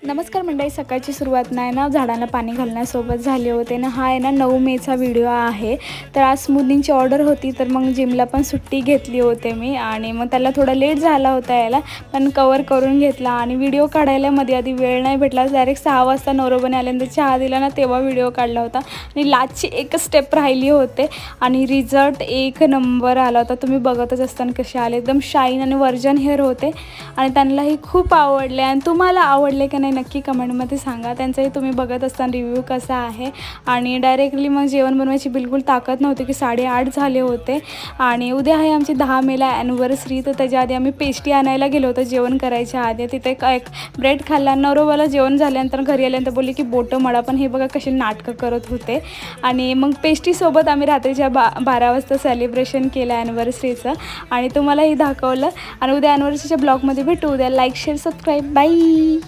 नमस्कार मंडळी, सकाळची सुरुवात नाही ना झाडांना पाणी घालण्यासोबत झाले होते ना. हा आहे ना 9 मेचा व्हिडिओ आहे. तर आज स्मूदनिंगची ऑर्डर होती, तर मग जिमला पण सुट्टी घेतली होते मी आणि मग त्याला थोडा लेट झाला होता यायला, पण कवर करून घेतला. आणि व्हिडिओ काढायला मध्ये आधी वेळ नाही भेटला. डायरेक्ट 6 वाजता नवरोबाने आल्यानंतर चहा दिला ना, तेव्हा व्हिडिओ काढला होता. आणि लास्टची एकच स्टेप राहिली होते आणि रिझल्ट एक नंबर आला होता. तुम्ही बघतच असताना कसे आले, एकदम शाईन आणि वर्जन हेअर होते आणि त्यांनाही खूप आवडले. आणि तुम्हाला आवडले का नाही नक्की कमेंटमध्ये सांगा. त्यांचाही तुम्ही बघत असताना रिव्ह्यू कसा आहे. आणि डायरेक्टली मग जेवण बनवायची बिलकुल ताकद नव्हती की 8:30 झाले होते. आणि उद्या आहे आमची 10 मेला ॲनिव्हर्सरी. तर त्याच्या आधी आम्ही पेस्ट्री आणायला गेलो होतो जेवण करायच्या आधी. तिथे एक ब्रेड खाल्ला. नवरोबाला जेवण झाल्यानंतर घरी आल्यानंतर बोलली की बोटं मळा, पण हे बघा कसे नाटकं करत होते. आणि मग पेस्ट्रीसोबत आम्ही रात्रीच्या 12 वाजता सेलिब्रेशन केलं ॲनिव्हर्सरीचं आणि तुम्हालाही दाखवलं. आणि उद्या ॲनिव्हर्सरीच्या ब्लॉगमध्ये भेटू. उद्या लाईक शेअर सबस्क्राईब. बाई.